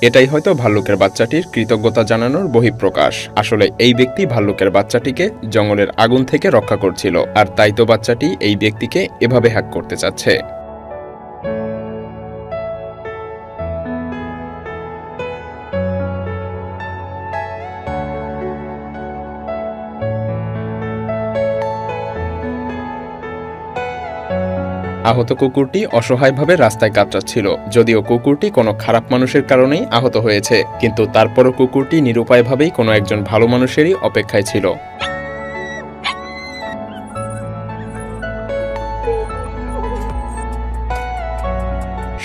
এটাই হয়তো ভাল্লুকের বাচ্চাটির কৃতজ্ঞতা জানানোর বহিঃপ্রকাশ। আসলে এই ব্যক্তি ভাল্লুকের বাচ্চাটিকে জঙ্গলের আগুন থেকে রক্ষা করছিল, আর তাই তো বাচ্চাটি এই ব্যক্তিকে এভাবে হ্যাক করতে চাচ্ছে। আহত কুকুরটি অসহায়ভাবে রাস্তায় কাতরাচ্ছিল। যদিও কুকুরটি কোনো খারাপ মানুষের কারণেই আহত হয়েছে, কিন্তু তারপরও কুকুরটি নিরুপায়ভাবেই কোনো একজন ভালো মানুষেরই অপেক্ষায় ছিল।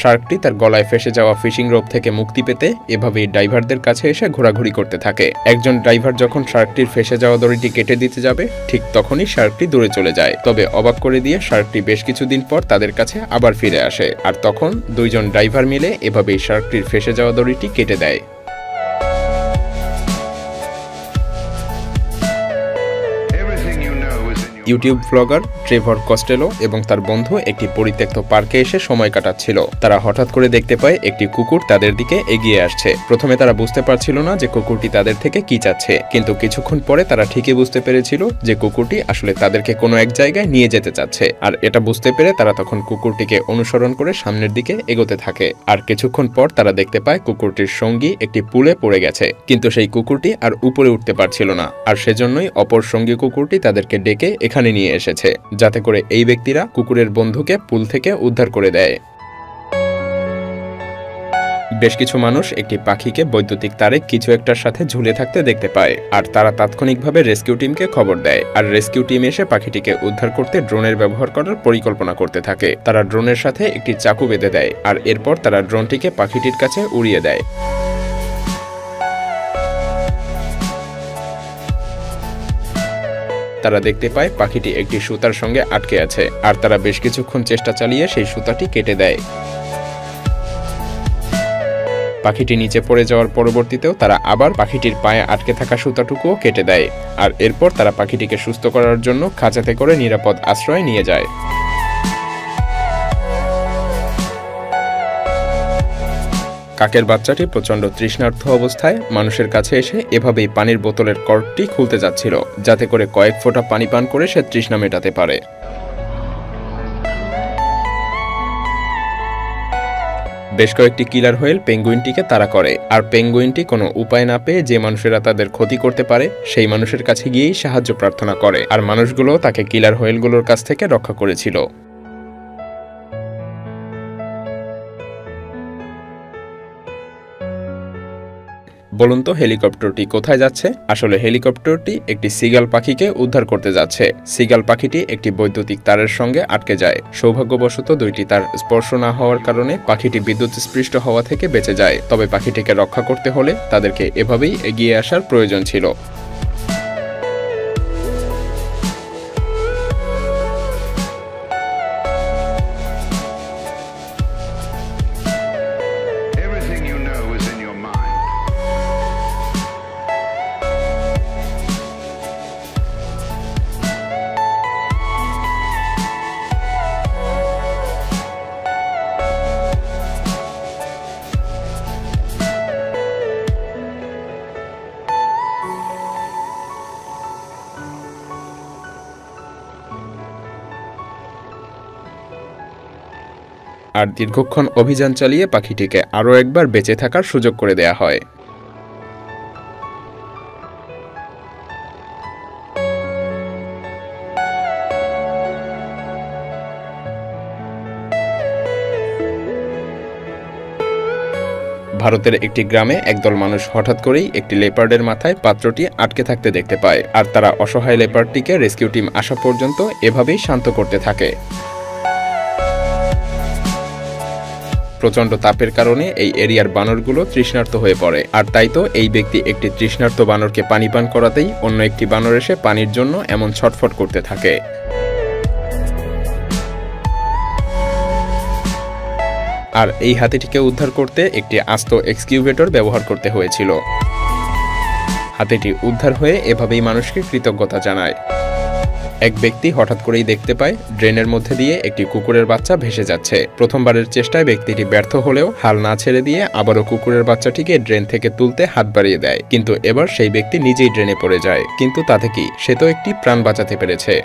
শার্কটি তার গলায় ফেসে যাওয়া ফিশিং রোপ থেকে মুক্তি পেতে এভাবেই ড্রাইভারদের কাছে এসে ঘোরাঘুরি করতে থাকে। একজন ড্রাইভার যখন শার্কটির ফেসে যাওয়া দড়িটি কেটে দিতে যাবে, ঠিক তখনই শার্কটি দূরে চলে যায়। তবে অবাক করে দিয়ে শার্কটি বেশ কিছুদিন পর তাদের কাছে আবার ফিরে আসে, আর তখন দুইজন ড্রাইভার মিলে এভাবেই শার্কটির ফেসে যাওয়া দড়িটি কেটে দেয়। ইউটিউব ব্লগার ট্রেভর কস্টেলো এবং তার বন্ধু একটি পরিত্যক্ত পার্কে এসে সময় কাটাচ্ছিল। তারা হঠাৎ করে দেখতে পায় একটি কুকুর তাদের দিকে এগিয়ে আসছে। প্রথমে তারা বুঝতে পারছিল না যে কুকুরটি তাদের থেকে কি চাচ্ছে, কিন্তু কিছুক্ষণ পরে তারা ঠিকই বুঝতে পেরেছিল যে কুকুরটি আসলে তাদেরকে কোনো এক জায়গায় নিয়ে যেতে চাচ্ছে। আর এটা বুঝতে পেরে তারা তখন কুকুরটিকে অনুসরণ করে সামনের দিকে এগোতে থাকে। আর কিছুক্ষণ পর তারা দেখতে পায় কুকুরটির সঙ্গী একটি পুলে পড়ে গেছে, কিন্তু সেই কুকুরটি আর উপরে উঠতে পারছিল না। আর সেজন্যই অপর সঙ্গী কুকুরটি তাদেরকে ডেকে এখানে নিয়ে এসেছে, যাতে করে এই ব্যক্তিরা কুকুরের বন্ধুকে পুল থেকে উদ্ধার করে দেয়। বেশ কিছু মানুষ একটি পাখিকে বৈদ্যুতিক তারে কিছু একটার সাথে ঝুলে থাকতে দেখতে পায়, আর তারা তাৎক্ষণিকভাবে রেস্কিউ টিমকে খবর দেয়। আর রেস্কিউ টিম এসে পাখিটিকে উদ্ধার করতে ড্রোনের ব্যবহার করার পরিকল্পনা করতে থাকে। তারা ড্রোনের সাথে একটি চাকু বেঁধে দেয়, আর এরপর তারা ড্রোনটিকে পাখিটির কাছে উড়িয়ে দেয়। তারা দেখতে পায় পাখিটি একটি সুতার সঙ্গে আটকে আছে, আর তারা বেশ কিছুক্ষণ চেষ্টা চালিয়ে সেই সুতাটি কেটে দেয়। পাখিটি নিচে পড়ে যাওয়ার পরবর্তীতেও তারা আবার পাখিটির পায়ে আটকে থাকা সুতাটুকুও কেটে দেয়। আর এরপর তারা পাখিটিকে সুস্থ করার জন্য খাঁচাতে করে নিরাপদ আশ্রয়ে নিয়ে যায়। কাকের বাচ্চাটি প্রচণ্ড তৃষ্ণার্ত অবস্থায় মানুষের কাছে এসে এভাবেই পানির বোতলের কর্কটি খুলতে যাচ্ছিল, যাতে করে কয়েক ফোঁটা পানি পান করে সে তৃষ্ণা মেটাতে পারে। বেশ কয়েকটি কিলার হোয়েল পেঙ্গুইনটিকে তাড়া করে, আর পেঙ্গুইনটি কোনো উপায় না পেয়ে যে মানুষেরা তাদের ক্ষতি করতে পারে সেই মানুষের কাছে গিয়েই সাহায্য প্রার্থনা করে, আর মানুষগুলো তাকে কিলার হোয়েলগুলোর কাছ থেকে রক্ষা করেছিল। বলুন তো হেলিকপ্টারটি কোথায় যাচ্ছে? আসলে হেলিকপ্টারটি একটি সিগাল পাখিকে উদ্ধার করতে যাচ্ছে। সিগাল পাখিটি একটি বৈদ্যুতিক তারের সঙ্গে আটকে যায়। সৌভাগ্যবশত দুইটি তার স্পর্শ না হওয়ার কারণে পাখিটি বিদ্যুৎস্পৃষ্ট হওয়া থেকে বেঁচে যায়। তবে পাখিটিকে রক্ষা করতে হলে তাদেরকে এভাবেই এগিয়ে আসার প্রয়োজন ছিল। আর দীর্ঘক্ষণ অভিযান চালিয়ে পাখিটিকে আরও একবার বেঁচে থাকার সুযোগ করে দেয়া হয়। ভারতের একটি গ্রামে একদল মানুষ হঠাৎ করেই একটি লেপার্ডের মাথায় পাত্রটি আটকে থাকতে দেখতে পায়, আর তারা অসহায় লেপার্ডটিকে রেস্কিউ টিম আসা পর্যন্ত এভাবেই শান্ত করতে থাকে। প্রচণ্ড তাপের কারণে এই এরিয়ার বানরগুলো তৃষ্ণার্ত হয়ে পড়ে, আর তাই তো এই ব্যক্তি একটি তৃষ্ণার্ত বানরকে পানি পান করাতেই অন্য একটি বানর এসে পানির জন্য এমন ছটফট করতে থাকে। আর এই হাতিটিকে উদ্ধার করতে একটি আস্ত এক্সকিউভেটর ব্যবহার করতে হয়েছিল। হাতিটি উদ্ধার হয়ে এভাবেই মানুষকে কৃতজ্ঞতা জানায়। এক ব্যক্তি হঠাৎ করেই দেখতে পায় ড্রেনের মধ্যে দিয়ে একটি কুকুরের বাচ্চা ভেসে যাচ্ছে। প্রথমবারের চেষ্টায় ব্যক্তিটি ব্যর্থ হলেও হাল না ছেড়ে দিয়ে আবারও কুকুরের বাচ্চাটিকে ড্রেন থেকে তুলতে হাত বাড়িয়ে দেয়, কিন্তু এবার সেই ব্যক্তি নিজেই ড্রেনে পড়ে যায়। কিন্তু তাতে কি, সে তো একটি প্রাণ বাঁচাতে পেরেছে।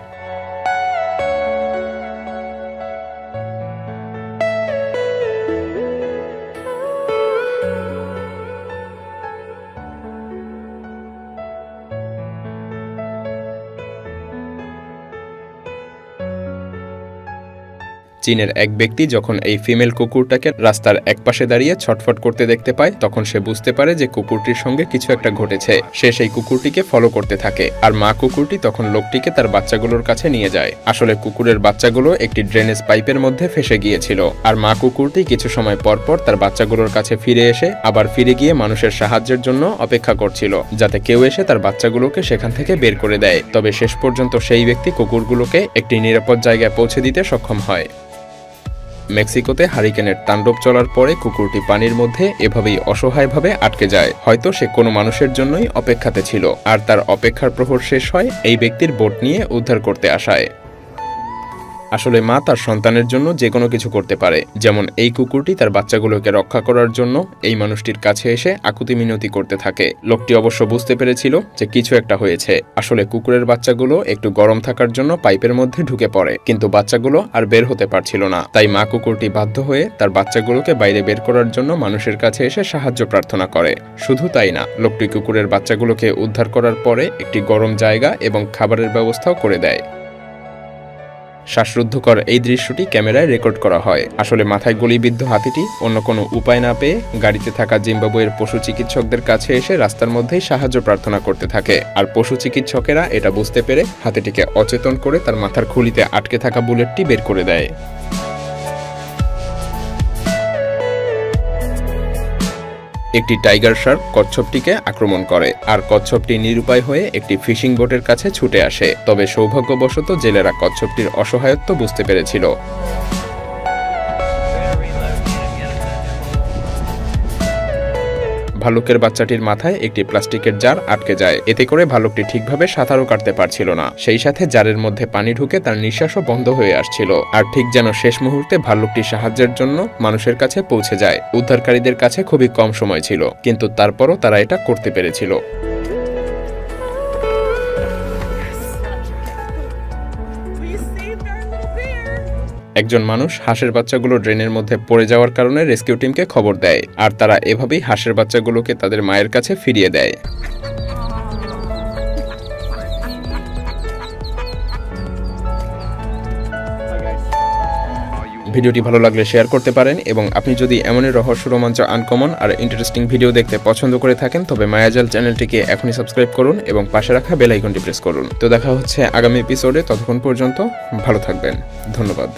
চীনের এক ব্যক্তি যখন এই ফিমেল কুকুরটাকে রাস্তার একপাশে দাঁড়িয়ে ছটফট করতে দেখতে পায়, তখন সে বুঝতে পারে যে কুকুরটির সঙ্গে কিছু একটা ঘটেছে। সে সেই কুকুরটিকে ফলো করতে থাকে, আর মা কুকুরটি তখন লোকটিকে তার বাচ্চাগুলোর কাছে নিয়ে যায়। আসলে কুকুরের বাচ্চাগুলো একটি ড্রেনেজ পাইপের মধ্যে ফেসে গিয়েছিল, আর মা কুকুরটি কিছু সময় পর পর তার বাচ্চাগুলোর কাছে ফিরে এসে আবার ফিরে গিয়ে মানুষের সাহায্যের জন্য অপেক্ষা করছিল, যাতে কেউ এসে তার বাচ্চাগুলোকে সেখান থেকে বের করে দেয়। তবে শেষ পর্যন্ত সেই ব্যক্তি কুকুরগুলোকে একটি নিরাপদ জায়গায় পৌঁছে দিতে সক্ষম হয়। মেক্সিকোতে হারিকেনের তাণ্ডব চলার পরে কুকুরটি পানির মধ্যে এভাবেই অসহায়ভাবে আটকে যায়। হয়তো সে কোনো মানুষের জন্যই অপেক্ষাতে ছিল, আর তার অপেক্ষার প্রহর শেষ হয় এই ব্যক্তির বোট নিয়ে উদ্ধার করতে আসায়। আসলে মা তার সন্তানের জন্য যে কোনো কিছু করতে পারে, যেমন এই কুকুরটি তার বাচ্চাগুলোকে রক্ষা করার জন্য এই মানুষটির কাছে এসে আকুতি মিনতি করতে থাকে। লোকটি অবশ্য বুঝতে পেরেছিল যে কিছু একটা হয়েছে। আসলে কুকুরের বাচ্চাগুলো একটু গরম থাকার জন্য পাইপের মধ্যে ঢুকে পড়ে, কিন্তু বাচ্চাগুলো আর বের হতে পারছিল না। তাই মা কুকুরটি বাধ্য হয়ে তার বাচ্চাগুলোকে বাইরে বের করার জন্য মানুষের কাছে এসে সাহায্য প্রার্থনা করে। শুধু তাই না, লোকটি কুকুরের বাচ্চাগুলোকে উদ্ধার করার পরে একটি গরম জায়গা এবং খাবারের ব্যবস্থাও করে দেয়। শ্বাসরুদ্ধকর এই দৃশ্যটি ক্যামেরায় রেকর্ড করা হয়। আসলে মাথায় গুলিবিদ্ধ হাতিটি অন্য কোনো উপায় না পেয়ে গাড়িতে থাকা জিম্বাবুয়ের পশু চিকিৎসকদের কাছে এসে রাস্তার মধ্যেই সাহায্য প্রার্থনা করতে থাকে, আর পশু চিকিৎসকেরা এটা বুঝতে পেরে হাতিটিকে অচেতন করে তার মাথার খুলিতে আটকে থাকা বুলেটটি বের করে দেয়। একটি টাইগার শার্ক কচ্ছপটিকে আক্রমণ করে, আর কচ্ছপটি নিরুপায় হয়ে একটি ফিশিং বোটের কাছে ছুটে আসে। তবে সৌভাগ্যবশত জেলেরা কচ্ছপটির অসহায়ত্ব বুঝতে পেরেছিল। ভালুকের বাচ্চাটির মাথায় একটি প্লাস্টিকের জার আটকে যায়। এতে করে ভালুকটি ঠিকভাবে সাঁতারও কাটতে পারছিল না। সেই সাথে জারের মধ্যে পানি ঢুকে তার নিঃশ্বাসও বন্ধ হয়ে আসছিল। আর ঠিক যেন শেষ মুহূর্তে ভালুকটি সাহায্যের জন্য মানুষের কাছে পৌঁছে যায়। উদ্ধারকারীদের কাছে খুবই কম সময় ছিল, কিন্তু তারপরও তারা এটা করতে পেরেছিল। একজন মানুষ হাঁসের বাচ্চাগুলো ড্রেনের মধ্যে পড়ে যাওয়ার কারণে রেস্কিউ টিমকে খবর দেয়, আর তারা এভাবেই হাঁসের বাচ্চাগুলোকে তাদের মায়ের কাছে ফিরিয়ে দেয়। ভিডিওটি ভালো লাগলে শেয়ার করতে পারেন, এবং আপনি যদি এমনই রহস্য, রোমাঞ্চ, আনকমন আর ইন্টারেস্টিং ভিডিও দেখতে পছন্দ করে থাকেন, তবে মায়াজাল চ্যানেলটিকে এখনই সাবস্ক্রাইব করুন এবং পাশে রাখা বেল আইকনটি প্রেস করুন। তো দেখা হচ্ছে আগামী এপিসোডে। ততক্ষণ পর্যন্ত ভালো থাকবেন। ধন্যবাদ।